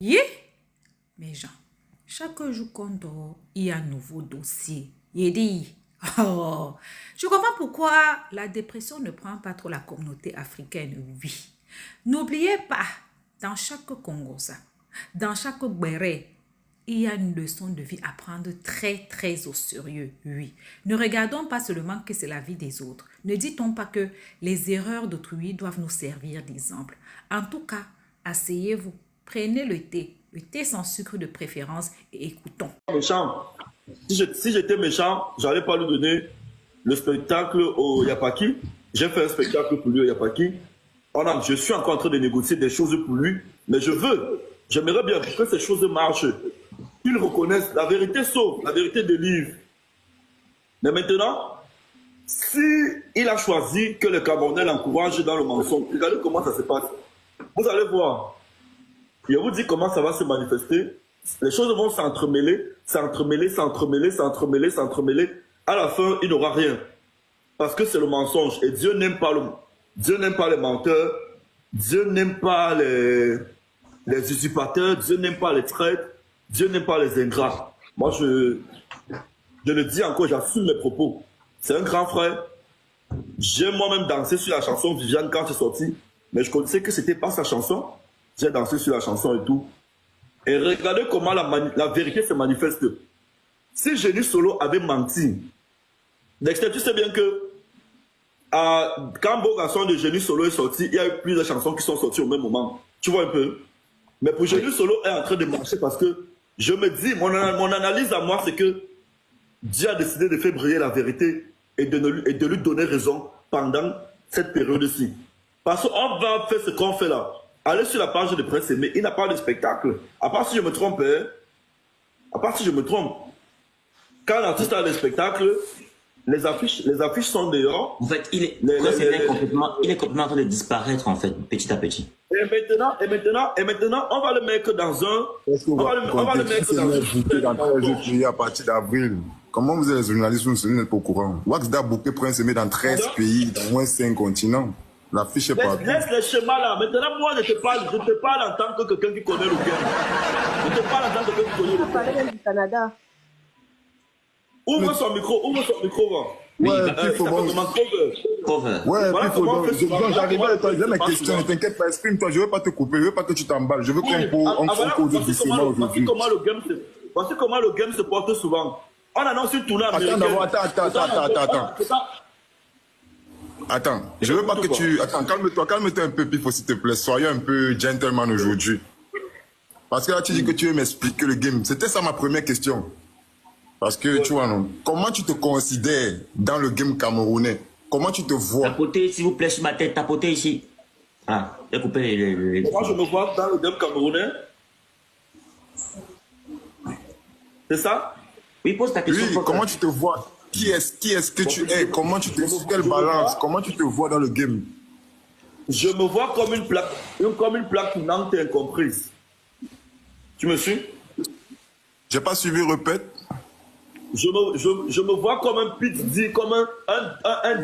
Yeah, mes gens, chaque jour qu'on dort, il y a un nouveau dossier. Il dit, oh, je comprends pourquoi la dépression ne prend pas trop la communauté africaine, oui. N'oubliez pas, dans chaque Congosa, dans chaque Béré, il y a une leçon de vie à prendre très au sérieux, oui. Ne regardons pas seulement que c'est la vie des autres. Ne dit-on pas que les erreurs d'autrui doivent nous servir d'exemple. En tout cas, asseyez-vous, prenez le thé sans sucre de préférence et écoutons. Méchant. Si j'étais méchant, j'allais pas lui donner le spectacle au Yapaki. J'ai fait un spectacle pour lui au Yapaki. Je suis encore en train de négocier des choses pour lui, mais j'aimerais bien que ces choses marchent. Qu'ils reconnaissent la vérité sauve, la vérité délivre. Mais maintenant, si il a choisi que le Camerounais l'encourage dans le mensonge, regardez comment ça se passe. Vous allez voir. Je vous dis comment ça va se manifester. Les choses vont s'entremêler. À la fin, il n'aura rien. Parce que c'est le mensonge. Et Dieu n'aime pas les menteurs. Dieu n'aime pas les usurpateurs. Dieu n'aime pas les traîtres. Dieu n'aime pas les ingrats. Moi, je le dis encore, j'assume mes propos. C'est un grand frère. J'ai moi-même dansé sur la chanson Viviane quand c'est sorti. Mais je connaissais que c'était pas sa chanson. J'ai dansé sur la chanson et tout. Et regardez comment la vérité se manifeste. Si Génie Solo avait menti, Dexter, tu sais bien que quand Beau Garçon de Génie Solo est sorti, il y a eu plusieurs chansons qui sont sorties au même moment. Tu vois un peu? Mais pour Génie Solo est en train de marcher parce que je me dis, mon analyse à moi, c'est que Dieu a décidé de faire briller la vérité et de lui donner raison pendant cette période-ci. Parce qu'on va faire ce qu'on fait là. Allez sur la page de Prince Aimé, il n'a pas de spectacle. À part si je me trompe, hein? À part si je me trompe. Quand l'artiste a des spectacles, les affiches sont dehors. En fait, Prince Aimé il est complètement en train de disparaître, en fait, petit à petit. Et maintenant, on va le mettre dans un... On va le mettre dans un... à partir d'avril. Comment vous êtes les journalistes, vous n'êtes pas au courant? Waxda bouquet Prince Aimé dans 13 pays, dans moins 5 continents. La fiche est partout. Laisse les schémas là. Maintenant, moi, je te parle en tant que quelqu'un qui connaît le game. Je te parle en tant que quelqu'un qui connaît le game. On parlait même du Canada. Ouvre son micro, va. Ouais, puis il faut bon. Cover. Ouais, Voilà puis il comment on fait faut souvent. bon. J'arrive à toi, j'ai mes questions, ne t'inquiète pas, exprime-toi, je veux pas te couper, je veux pas que tu t'emballes, je veux qu'on cause doucement aujourd'hui. Voici comment le game se porte souvent. On annonce une tournée américaine. Attends, je veux pas que tu... Attends, calme-toi un peu, Pifo, s'il te plaît. Soyons un peu gentleman aujourd'hui. Parce que là, tu dis que tu veux m'expliquer le game. C'était ça ma première question. Parce que, tu vois, non. Comment tu te considères dans le game camerounais? Comment tu te vois? Tapotez, s'il vous plaît, sur ma tête, tapotez ici. Ah, j'ai coupé les... Comment je me vois dans le game camerounais? C'est ça? Oui, pose ta question. Oui, comment tu te vois? Qui est-ce que tu es? Comment tu te vois? Quelle balance? Comment tu te vois dans le game? Je me vois comme une plaque tournante et incomprise. Tu me suis? J'ai pas suivi, répète. Je me vois comme un Pete D, comme un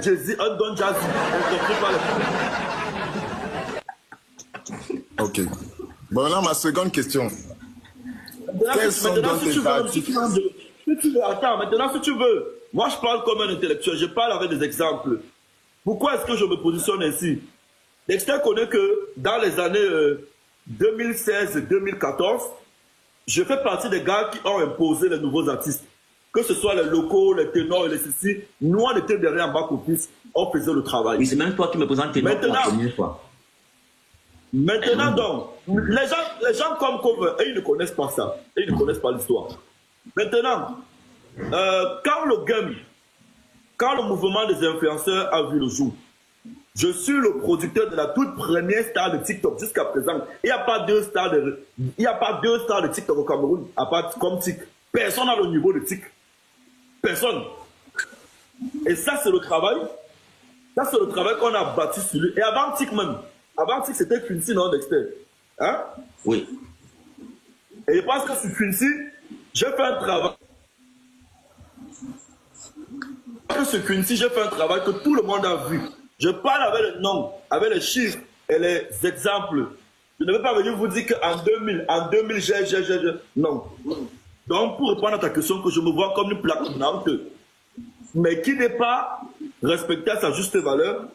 Jay-Z, un Don Jazzy. Incompris par les... Ok. Bon, là, ma seconde question. Maintenant, si tu veux, moi je parle comme un intellectuel, je parle avec des exemples. Pourquoi est-ce que je me positionne ainsi? Dexter connaît que dans les années 2016-2014, je fais partie des gars qui ont imposé les nouveaux artistes. Que ce soit les locaux, les ténors et les ceci, nous on était derrière en back office, on faisait le travail. Oui, c'est même toi qui me présente ténor pour la première fois. Maintenant donc, les gens comme Cover, ils ne connaissent pas ça, ils ne connaissent pas l'histoire. Maintenant, quand le mouvement des influenceurs a vu le jour, je suis le producteur de la toute première star de TikTok jusqu'à présent. Il n'y a pas deux stars de TikTok au Cameroun, à part comme Tik. Personne n'a le niveau de Tik. Personne. Et ça, c'est le travail. Ça, c'est le travail qu'on a bâti sur lui. Et avant Tik même. Avant Tik, c'était Quincy, non, Dexter? Hein? Oui. Et je pense que sur Quincy, j'ai fait un travail. Sur Quincy, j'ai fait un travail que tout le monde a vu. Je parle avec les noms, avec les chiffres et les exemples. Je ne vais pas venir vous dire qu'en 2000, j'ai. Non. Donc, pour répondre à ta question, que je me vois comme une plaque tournante, mais qui n'est pas respectée à sa juste valeur,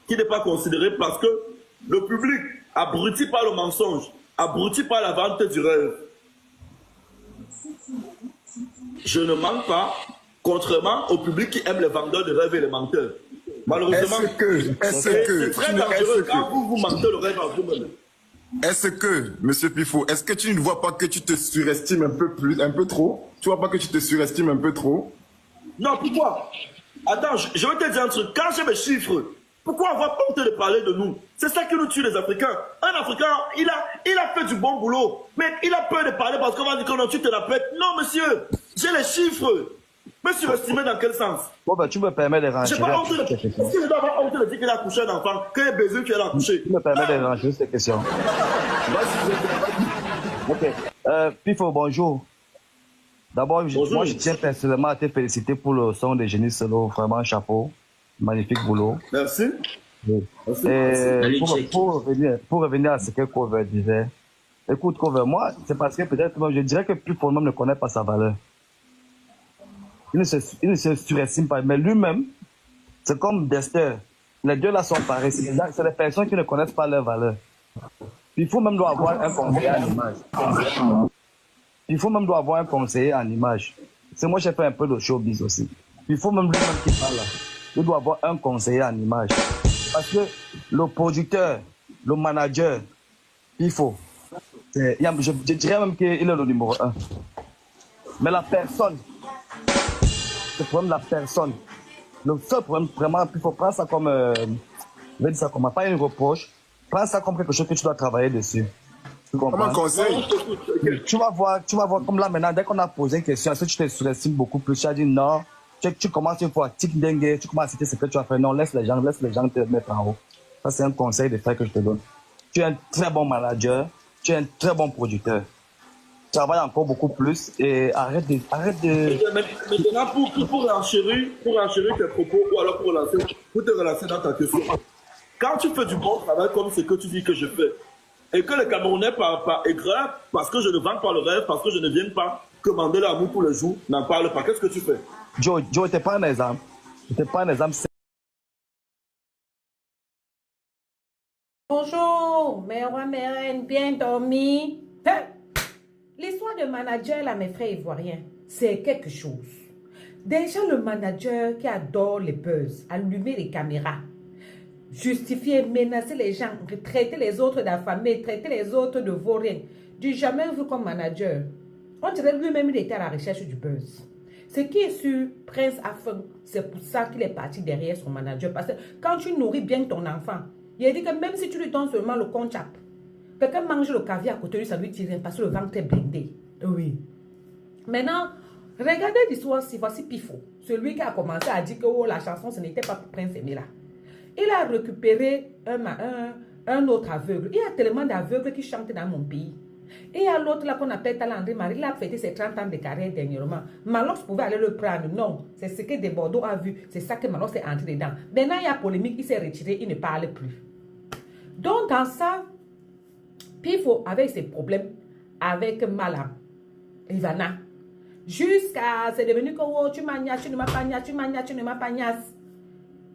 qui n'est pas considérée parce que le public, abruti par le mensonge, abruti par la vente du rêve, je ne mens pas, contrairement au public qui aime les vendeurs de rêves et les menteurs. Malheureusement, c'est très dangereux quand vous mentez le rêve à vous-même. Est-ce que, Monsieur Pifo, est-ce que tu ne vois pas que tu te surestimes un peu trop? Tu vois pas que tu te surestimes un peu trop? Non, pourquoi? Attends, je vais te dire un truc. Quand j'ai mes chiffres, pourquoi avoir honte de parler de nous? C'est ça qui nous tue les Africains. Un Africain, il a fait du bon boulot, mais il a peur de parler parce qu'on va dire que tu te la pètes. Non, monsieur, j'ai les chiffres. Me surestimer dans quel sens? Bon, ben, tu me permets de ranger. J'ai pas honte de... Est-ce que je dois avoir honte de dire qu'il a couché un enfant, qu'il est baisé, qu'il a couché? Tu me permets de ranger cette question. Ok. Pifo, bonjour. D'abord, moi, je tiens personnellement à te féliciter pour le son de Génie Solo. Vraiment, chapeau. Magnifique boulot. Merci. Oui. Pour revenir à ce que Cover disait, écoute, Cover, moi, c'est parce que peut-être, je dirais que Pifo même ne connaît pas sa valeur. Il ne se surestime pas, mais lui-même, c'est comme Dexter. Les deux là sont pareils. C'est des personnes qui ne connaissent pas leur valeur. Il faut même avoir un conseiller en image. Il faut même avoir un conseiller en image. C'est moi, j'ai fait un peu de showbiz aussi. Il faut même lui-même qui parle là. Il doit avoir un conseiller en image. Parce que le producteur, le manager, il faut. Je dirais même qu'il est le numéro 1. Mais la personne, le problème de la personne. Le seul problème, vraiment, il faut prendre ça comme, je vais dire ça comme, pas une reproche, prends ça comme quelque chose que tu dois travailler dessus. Tu comprends? Comme un conseil. Tu vas voir comme là maintenant, dès qu'on a posé une question, est-ce que tu te surestimes beaucoup plus? Tu as dit non, tu commences une fois, tic dengue, tu commences à citer ce que tu as fait. Non, laisse les gens te mettre en haut. Ça, c'est un conseil de fait que je te donne. Tu es un très bon manager, tu es un très bon producteur. Travaille encore beaucoup plus et arrête de... Maintenant, pour enchérir tes propos ou alors pour te relancer dans ta question, quand tu fais du bon travail comme ce que tu dis que je fais, et que les Camerounais par aigreur, parce que je ne vends pas le rêve, parce que je ne viens pas commander l'amour tous les jours, n'en parle pas, qu'est-ce que tu fais? Joe, t'es pas un exemple. T'es pas un exemple. Bonjour, mes rois, mes reines, bien dormi. Hein? L'histoire de manager, là, mes frères ivoiriens, c'est quelque chose. Déjà, le manager qui adore les buzz, allumer les caméras, justifier, menacer les gens, traiter les autres d'affamés, traiter les autres de vauriens, du jamais vu comme manager. On dirait lui-même, il était à la recherche du buzz. Ce qui est sur Prince Afin, c'est pour ça qu'il est parti derrière son manager. Parce que quand tu nourris bien ton enfant, il a dit que même si tu lui donnes seulement le conchap, quelqu'un mange le caviar à côté de lui, ça lui tire rien parce que le ventre est blindé. Oui. Maintenant, regardez l'histoire, voici Pifo. Celui qui a commencé à dire que oh, la chanson, ce n'était pas pour Prince Emila. Il a récupéré un autre aveugle. Il y a tellement d'aveugles qui chantent dans mon pays. Et il y a l'autre là qu'on appelle Talandré Marie. Il a fêté ses 30 ans de carrière dernièrement. Malox pouvait aller le prendre. Non, c'est ce que Desbordeaux a vu. C'est ça que Malox est entré dedans. Maintenant, il y a polémique. Il s'est retiré. Il ne parle plus. Donc, dans ça, Pifo avait ses problèmes avec Malam, Ivana. Jusqu'à, c'est devenu que oh, tu m'agnas, tu ne m'as pas gnas, tu m'agnas, tu ne m'as pas gnas.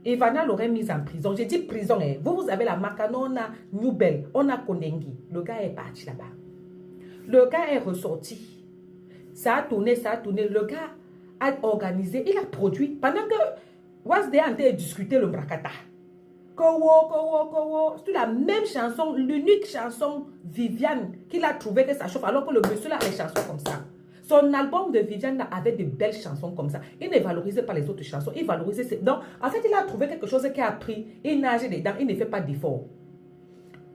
Ivana l'aurait mise en prison. J'ai dit prison. Hein. Vous avez la Macanona Nouvelle. On a Kondengi. Le gars est parti là-bas. Le gars est ressorti. Ça a tourné, ça a tourné. Le gars a organisé. Il a produit. Pendant que Wasde a été discuté le Brakata. Kowo. C'est la même chanson, l'unique chanson Viviane qu'il a trouvé que ça chauffe. Alors que le monsieur a les chansons comme ça. Son album de Viviane avait de belles chansons comme ça. Il ne valorisait pas les autres chansons. Il valorisait ses... Donc, en fait, il a trouvé quelque chose qui a pris. Il nage dedans. Il ne fait pas d'effort.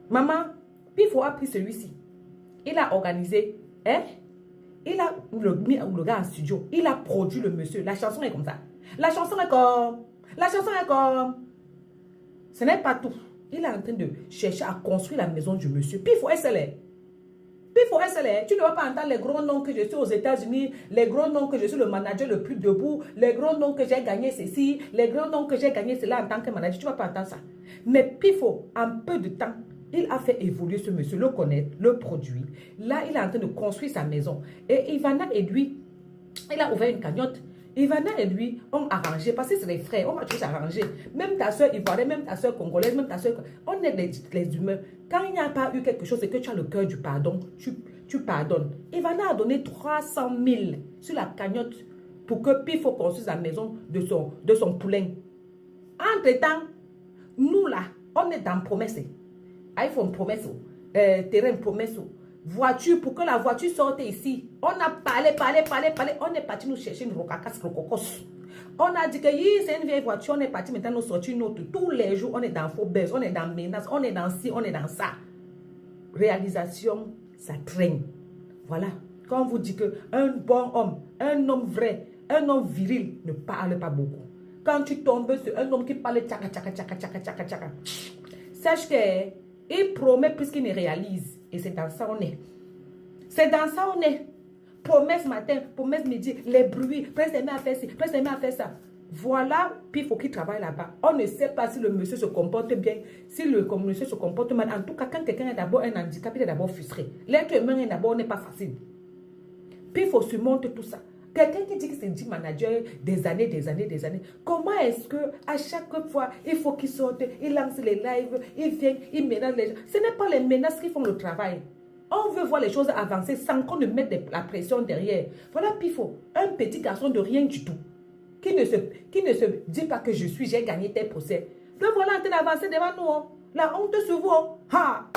Maman, Pifo a pris celui-ci. Il a organisé. Hein? Il a mis le gars en studio. Il a produit le monsieur. La chanson est comme ça. La chanson est comme... Ce n'est pas tout. Il est en train de chercher à construire la maison du monsieur. Pifo SLR. Tu ne vas pas entendre les gros noms que je suis aux États-Unis, les gros noms que je suis le manager le plus debout, les gros noms que j'ai gagné ceci, les gros noms que j'ai gagné cela en tant que manager. Tu ne vas pas entendre ça. Mais Pifo, en peu de temps, Il a fait évoluer ce monsieur, le connaître, le produit. Là, il est en train de construire sa maison. Et Ivana et lui, il a ouvert une cagnotte. Ivana et lui ont arrangé, parce que c'est les frères, on va tous arranger. Même ta soeur ivoirienne, même ta soeur congolaise, même ta soeur... On est les humains. Quand il n'y a pas eu quelque chose et que tu as le cœur du pardon, tu pardonnes. Ivana a donné 300 000 sur la cagnotte pour que Pifo construise la maison de son poulain. Entre-temps, nous là, on est dans promesse. iPhone promesse, terrain promesse, voiture, pour que la voiture sorte ici. On a parlé. On est parti nous chercher une rococos. On a dit que c'est une vieille voiture, on est parti maintenant nous sortir une autre. Tous les jours, on est dans faux buzz, on est dans menace, on est dans ci, on est dans ça. Réalisation, ça traîne. Voilà. Quand on vous dit qu'un bon homme, un homme vrai, un homme viril ne parle pas beaucoup. Quand tu tombes sur un homme qui parle tchaka, sache qu'il promet plus qu'il ne réalise. Et c'est dans ça on est. C'est dans ça on est. Promesse matin, promesse midi, les bruits, presse les mains à faire ci, presse les mains à faire ça. Voilà, puis il faut qu'il travaille là-bas. On ne sait pas si le monsieur se comporte bien, si le monsieur se comporte mal. En tout cas, quand quelqu'un est d'abord un handicap, il est d'abord frustré. L'être humain est d'abord n'est pas facile. Puis il faut surmonter tout ça. Quelqu'un qui dit que c'est dit manager des années. Comment est-ce que à chaque fois, il faut qu'il sorte, il lance les lives, il vient, il menace les gens. Ce n'est pas les menaces qui font le travail. On veut voir les choses avancer sans qu'on ne mette la pression derrière. Voilà Pifo, un petit garçon de rien du tout. Qui ne se dit pas que j'ai gagné tel procès. Donc voilà en train d'avancer devant nous. La honte sur vous. Ha,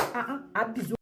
bisous.